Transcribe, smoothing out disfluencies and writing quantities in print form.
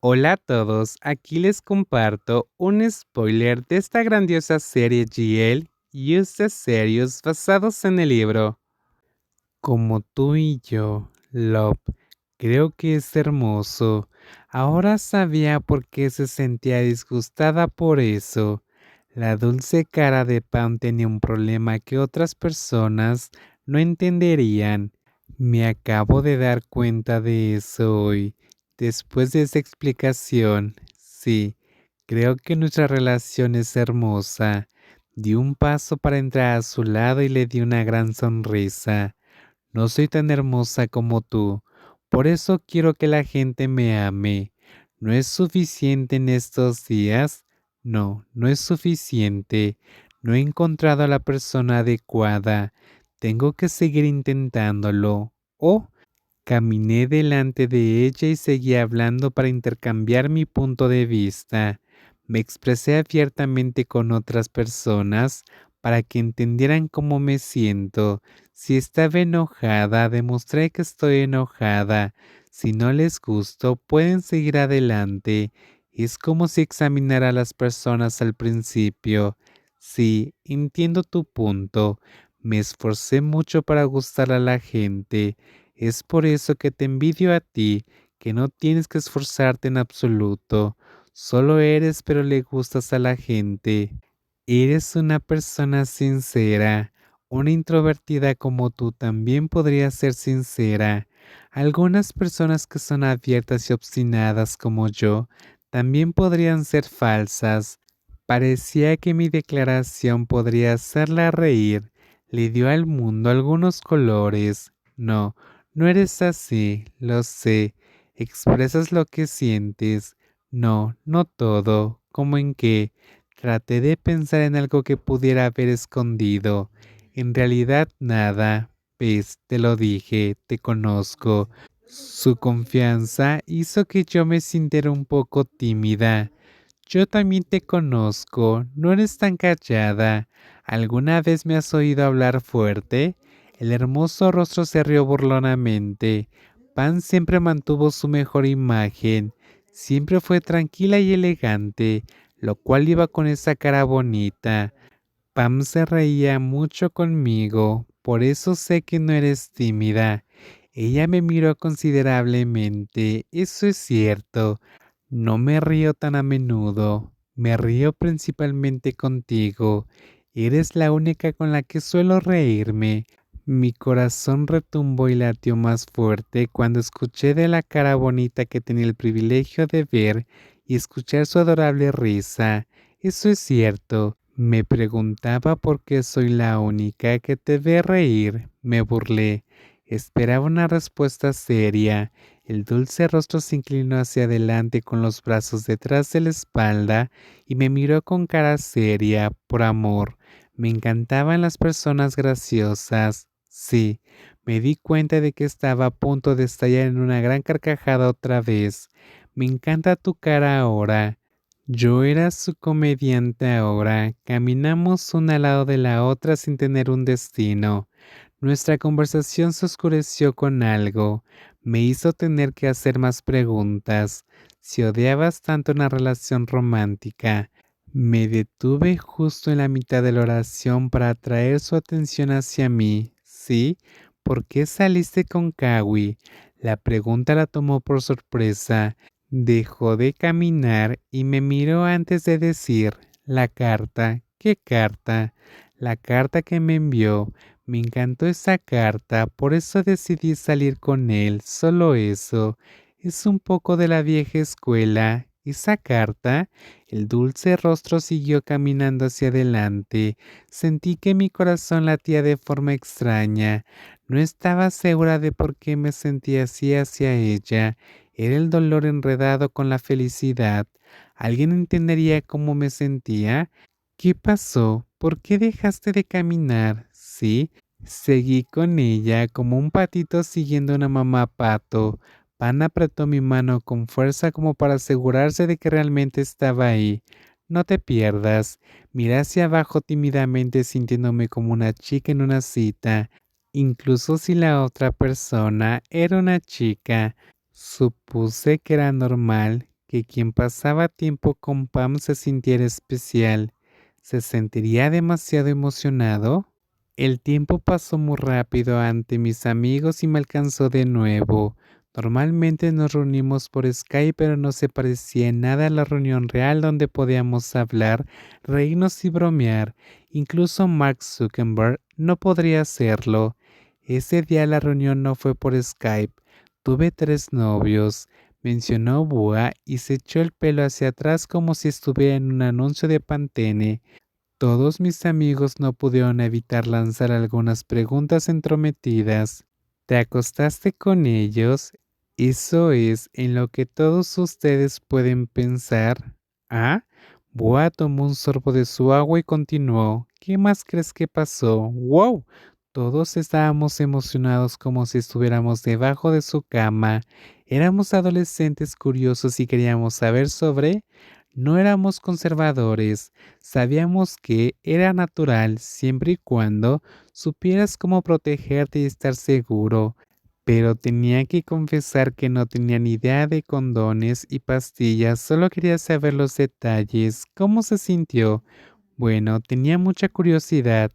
Hola a todos, aquí les comparto un spoiler de esta grandiosa serie GL Use the Series basados en el libro. Como tú y yo, Love, creo que es hermoso. Ahora sabía por qué se sentía disgustada por eso. La dulce cara de Pam tenía un problema que otras personas no entenderían. Me acabo de dar cuenta de eso hoy, después de esa explicación. Sí, creo que nuestra relación es hermosa. Di un paso para entrar a su lado y le di una gran sonrisa. No soy tan hermosa como tú, por eso quiero que la gente me ame. ¿No es suficiente en estos días? No, no es suficiente. No he encontrado a la persona adecuada. Tengo que seguir intentándolo. Oh, caminé delante de ella y seguí hablando para intercambiar mi punto de vista. Me expresé abiertamente con otras personas para que entendieran cómo me siento. Si estaba enojada, demostré que estoy enojada. Si no les gusto, pueden seguir adelante. Es como si examinara a las personas al principio. Sí, entiendo tu punto. Me esforcé mucho para gustar a la gente. Es por eso que te envidio a ti, que no tienes que esforzarte en absoluto. Solo eres, pero le gustas a la gente. Eres una persona sincera. Una introvertida como tú también podría ser sincera. Algunas personas que son abiertas y obstinadas como yo también podrían ser falsas. Parecía que mi declaración podría hacerla reír. Le dio al mundo algunos colores. No, no eres así, lo sé. Expresas lo que sientes. No, no todo. ¿Cómo en qué? Traté de pensar en algo que pudiera haber escondido. En realidad nada. Ves, te lo dije, te conozco. Su confianza hizo que yo me sintiera un poco tímida. Yo también te conozco, no eres tan callada. ¿Alguna vez me has oído hablar fuerte? El hermoso rostro se rió burlonamente. Pan siempre mantuvo su mejor imagen. Siempre fue tranquila y elegante, lo cual iba con esa cara bonita. Pam se reía mucho conmigo, por eso sé que no eres tímida. Ella me miró considerablemente, eso es cierto. No me río tan a menudo, me río principalmente contigo. Eres la única con la que suelo reírme. Mi corazón retumbó y latió más fuerte cuando escuché de la cara bonita que tenía el privilegio de ver y escuchar su adorable risa. Eso es cierto. Me preguntaba por qué soy la única que te ve reír. Me burlé. Esperaba una respuesta seria. El dulce rostro se inclinó hacia adelante con los brazos detrás de la espalda y me miró con cara seria, por amor. Me encantaban las personas graciosas. Sí, me di cuenta de que estaba a punto de estallar en una gran carcajada otra vez. Me encanta tu cara ahora. Yo era su comediante ahora. Caminamos una al lado de la otra sin tener un destino. Nuestra conversación se oscureció con algo. Me hizo tener que hacer más preguntas. Si odiabas tanto una relación romántica. Me detuve justo en la mitad de la oración para atraer su atención hacia mí. ¿Sí? ¿Por qué saliste con Kawi? La pregunta la tomó por sorpresa. Dejó de caminar y me miró antes de decir, la carta. ¿Qué carta? La carta que me envió. Me encantó esa carta, por eso decidí salir con él, solo eso. Es un poco de la vieja escuela. Esa carta, el dulce rostro siguió caminando hacia adelante. Sentí que mi corazón latía de forma extraña. No estaba segura de por qué me sentía así hacia ella. Era el dolor enredado con la felicidad. ¿Alguien entendería cómo me sentía? ¿Qué pasó? ¿Por qué dejaste de caminar? Sí, seguí con ella como un patito siguiendo a una mamá pato. Pan apretó mi mano con fuerza como para asegurarse de que realmente estaba ahí. No te pierdas. Miré hacia abajo tímidamente sintiéndome como una chica en una cita. Incluso si la otra persona era una chica, supuse que era normal. que quien pasaba tiempo con Pam se sintiera especial. ¿Se sentiría demasiado emocionado? El tiempo pasó muy rápido ante mis amigos y me alcanzó de nuevo. Normalmente nos reunimos por Skype, pero no se parecía en nada a la reunión real donde podíamos hablar, reírnos y bromear. Incluso Mark Zuckerberg no podría hacerlo. Ese día la reunión no fue por Skype. Tuve 3 novios, mencionó Bua y se echó el pelo hacia atrás como si estuviera en un anuncio de Pantene. Todos mis amigos no pudieron evitar lanzar algunas preguntas entrometidas. ¿Te acostaste con ellos? Eso es en lo que todos ustedes pueden pensar. ¿Ah? Boa tomó un sorbo de su agua y continuó. ¿Qué más crees que pasó? ¡Wow! Todos estábamos emocionados como si estuviéramos debajo de su cama. Éramos adolescentes curiosos y queríamos saber sobre... No éramos conservadores. Sabíamos que era natural siempre y cuando supieras cómo protegerte y estar seguro, pero tenía que confesar que no tenía ni idea de condones y pastillas, solo quería saber los detalles. ¿Cómo se sintió? Bueno, tenía mucha curiosidad.